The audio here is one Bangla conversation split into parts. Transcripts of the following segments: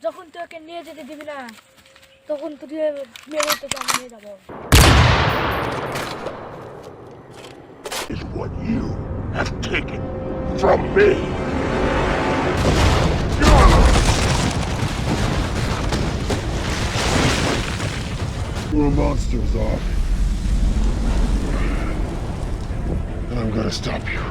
যখন তুই ওকে নিয়ে যেতে দিবি না তখন তুই মেরে তোকে আমি নিয়ে যাবো। Is what you have taken from me. We're monsters, are. And I'm gonna stop you.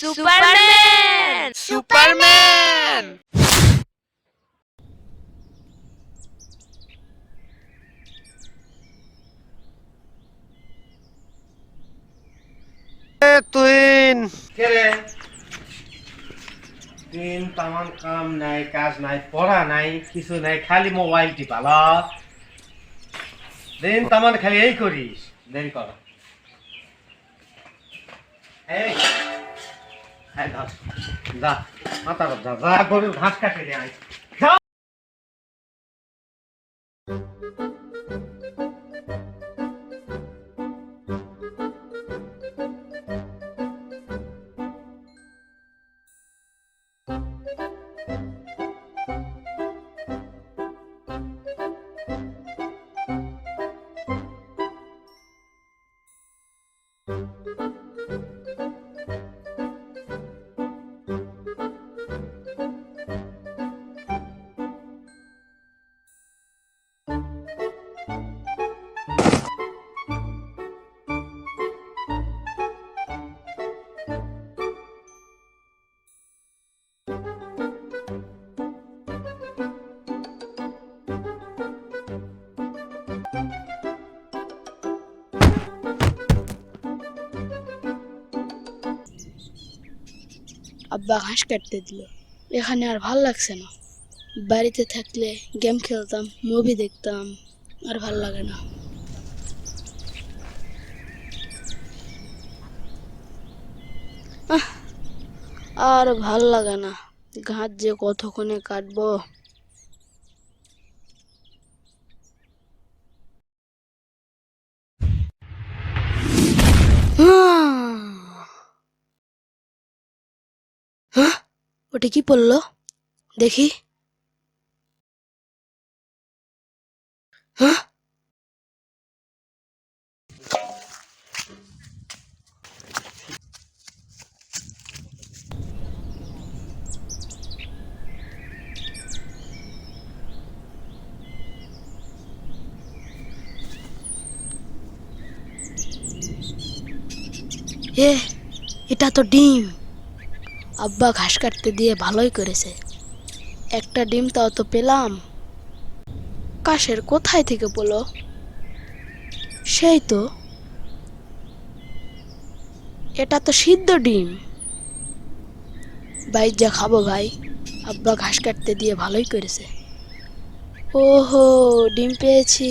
Superman Superman তুইন কে রে? দিন তেমন কাম নাই, কাজ নাই, পড়া নাই, কিছু নাই, খালি মোবাইল টিপালা। দিন তেমন খালি এই করিস, দেরি কর। এই যা মাথা যা যা গরুর ঘাস কাটে নিয়ে আয়। আব্বা ঘাস কাটতে দিল, এখানে আর ভাল লাগছে না। বাড়িতে থাকলে গেম খেলতাম, মুভি দেখতাম, আর ভাল লাগে না। আর ভাল লাগে না, ঘাস যে কতক্ষণে কাটবো। হ্যাঁ, ওটা কি পড়লো দেখি। হ্যাঁ, এটা তো ডিম। আব্বা ঘাস কাটতে দিয়ে ভালোই করেছে, একটা ডিম তাও তো পেলাম। কাশের কোথায় থেকে পেলো? সেই তো, এটা তো সিদ্ধ ডিম। বাইর যা খাবো ভাই, আব্বা ঘাস কাটতে দিয়ে ভালোই করেছে। ওহো, ডিম পেয়েছি।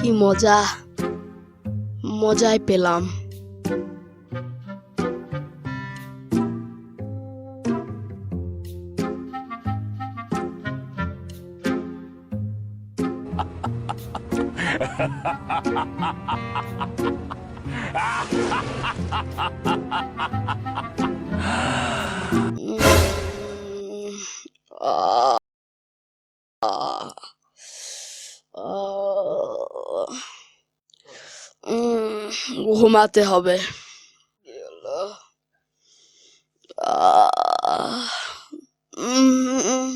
কি মজা, মজাই পেলাম। উম, আহ, আহ, ঘুমাতে হবে। আহ, উম, আহ।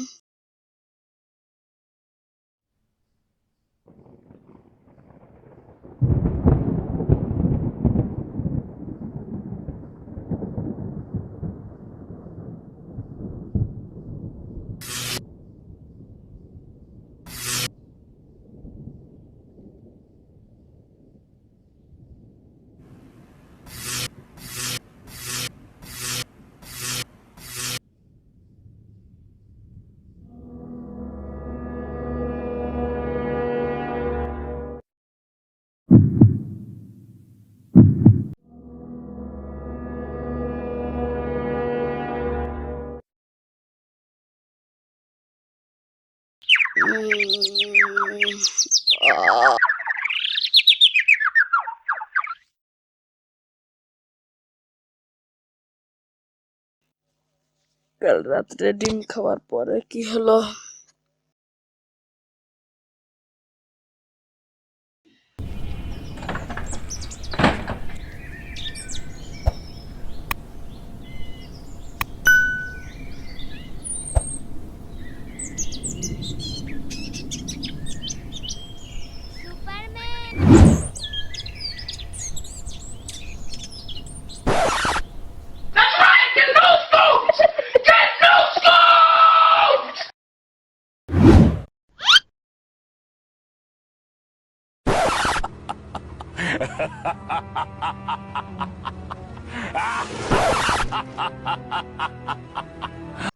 কাল রাত্রে ডিম খাওয়ার পরে কি হলো?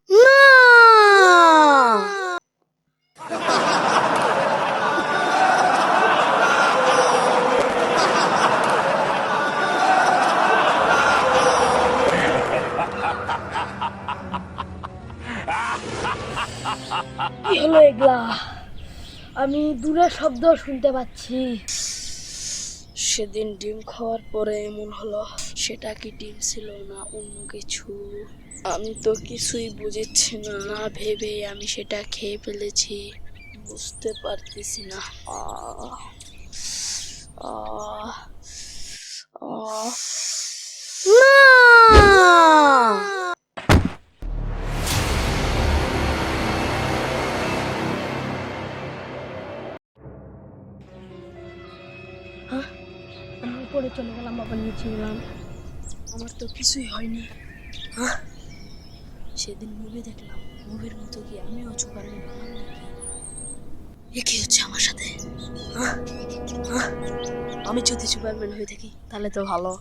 না! কি হলো এগুলা? আমি দূরে শব্দ শুনতে পাচ্ছি। সেদিন ডিম খাওয়ার পরে এমন হলো, সেটা কি ডিম ছিল না অন্য কিছু? আমি তো কিছুই বুঝেছি না, না ভেবে আমি সেটা খেয়ে ফেলেছি। বুঝতে পারতেছি না। আহ আহ আহ না! আমি উপরে চলে গেলাম, আবার নিচে গেলাম, আমার তো কিছুই হয়নি। সেদিন মুভি দেখলাম, মুভির মতো কি আমিও সুপারম্যান হলাম নাকি? এ কি হচ্ছে আমার সাথে? আমি যদি সুপারম্যান হয়ে থাকি তাহলে তো ভালো।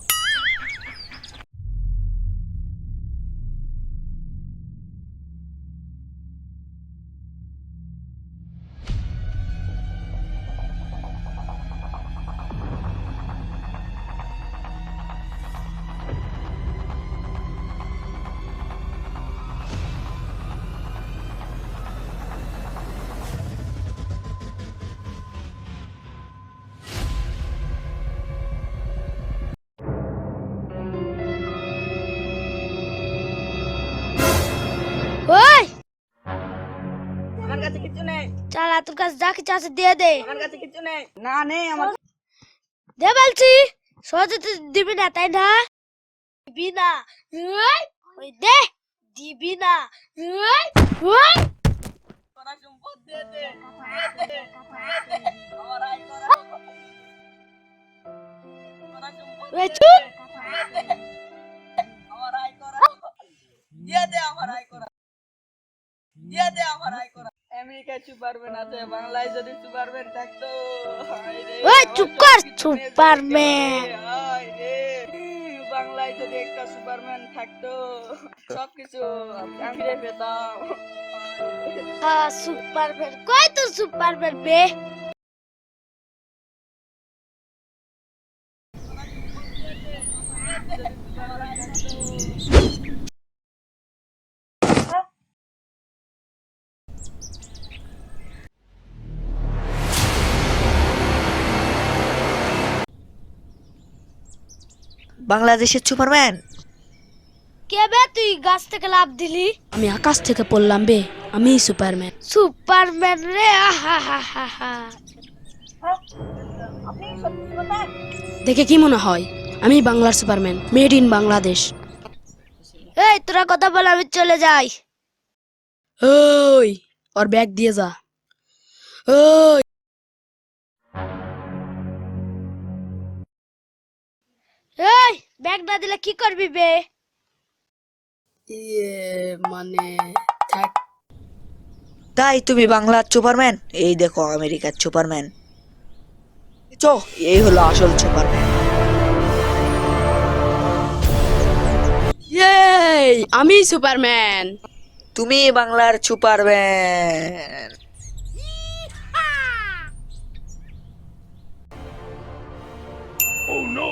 ওই আমার কাছে কিছু নেই। চালা, তোর কাছে যা কিছু আছে দিয়ে দে। আমার কাছে কিছু নেই। না নেই আমার। দে বলছি, সহজে তো দিবি না তাই না? দিবি না? ওই দে, দিবি না? ওই করা সম্পদ দিয়ে দে। দিয়ে দে। আমার আয় করা। করা সম্পদ ওই দিয়ে চুপ! দে। আমার আয় করা। দিয়ে দে আমার আয় করা। দিয়ে দে আমার আয় করা। আমেরিকায় সুপারম্যান আছে, বাংলায় যদি সুপারম্যান থাকতো, হায় রে, ওই আমার চুপ কর, সবকিছু নিয়ে যেত সুপারম্যান! রে, হায় রে। বাংলায় যদি একটা সুপারম্যান থাকতো, সবকিছু আমি রে পেতাম। সুপারম্যান কই? তো সুপারম্যান বে বাংলাদেশের সুপারম্যান? কে বে তুই গাছ থেকে লাফ দিলি? আমি আকাশ থেকে পড়লাম বে, আমি সুপারম্যান। সুপারম্যান রে, আহা হা হা হা। আপনি সত্যি সুপারম্যান? দেখে কি মনে হয়? আমি বাংলার সুপারম্যান, মেড ইন বাংলাদেশ। এই তোরা কথা বল, আমি চলে যাই। ওই ওর ব্যাগ দিয়ে যা। ওই এই ব্যাগ না দিলে কি করবি বে? মানে থাক। তাই তুমি বাংলার সুপারম্যান? এই দেখো আমেরিকার সুপারম্যান। চো, এই হলো আসল সুপারম্যান। এই আমি সুপারম্যান। তুমি বাংলার সুপারম্যান। Oh no!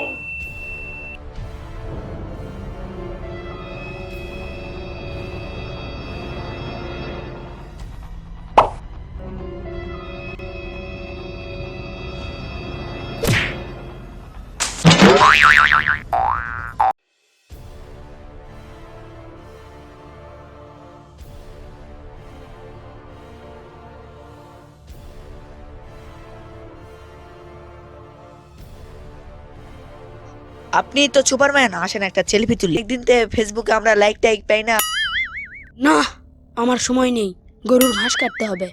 আপনি তো সুপারম্যান, আসেন একটা সেলফি তুলি। একদিন তো ফেসবুকে আমরা লাইক টাইক পাই না। না, আমার সময় নেই, গরুর ঘাস কাটতে হবে।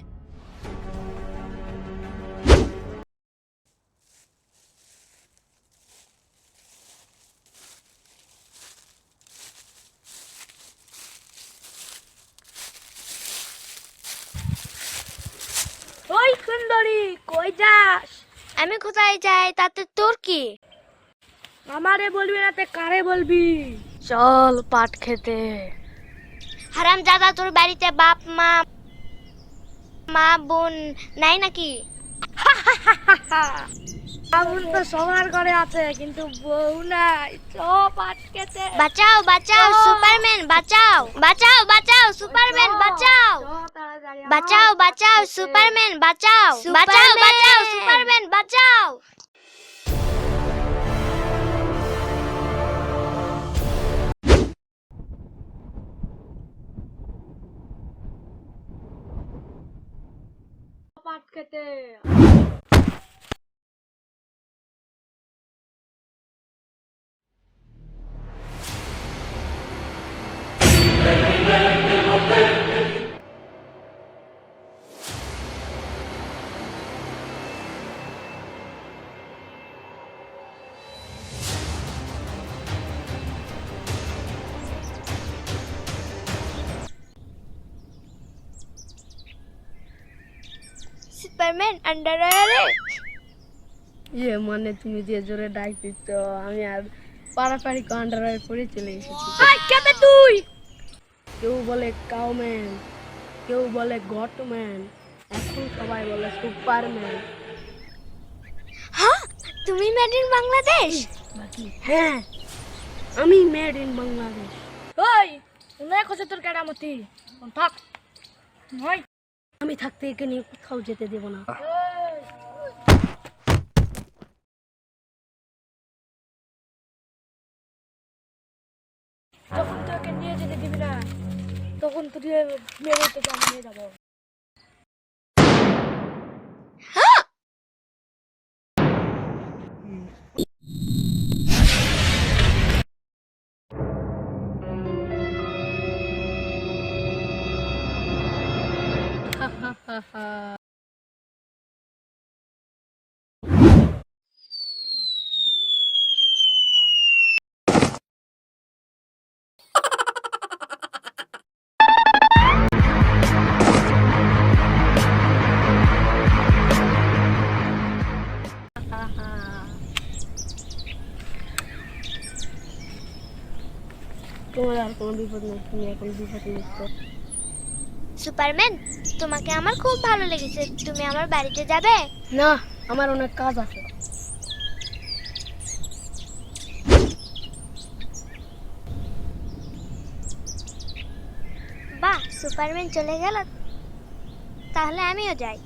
ওই সুন্দরী, কই যাস? আমি কোথায় যাই তাতে তোর কি? আমারে বলবি না তে কারে বলবি? চল পাট খেতে। হারাম দাদা, তোর বাড়িতে বাপ মা মা বোন নাই নাকি? বোন তো সবার ঘরে আছে, কিন্তু বউ নাই। চল পাট খেতে। বাঁচাও বাঁচাও সুপারম্যান, বাঁচাও বাঁচাও বাঁচাও সুপারম্যান, বাঁচাও বাঁচাও বাঁচাও সুপারম্যান, বাঁচাও বাঁচাও বাঁচাও সুপারম্যান, বাঁচাও। পাট খেতে। সুপারম্যান আন্ডারওয়্যারে। মানে তুমি যে জোরে ডাক দিচ্ছ, আমি আর পাড়াপাড়ি আন্ডারওয়্যার পরে চলে এসেছি। কেন তুই? কেউ বলে কাউম্যান, কেউ বলে গটম্যান, এখন সবাই বলে সুপারম্যান। হ্যাঁ, তুমি মেড ইন বাংলাদেশ? হ্যাঁ, আমি মেড ইন বাংলাদেশ। ওই উনায় খোঁজে তোর কেরামতি থাক। নয়, আমি থাকতে এখানে কোথাও যেতে দেব না। যখন তোকে নিয়ে যেতে দিবি না, তখন তুই মেরে তোকে আমি নিয়ে যাবো। তোমার আর কোনো বিপদ নেই, তুমি এখন বিপদ মুক্ত। সুপারম্যান, তোমাকে আমার খুব ভালো লেগেছে। তুমি আমার বাড়িতে যাবে? না, আমার অনেক কাজ আছে। বাহ, সুপারম্যান চলে গেল, তাহলে আমিও যাই।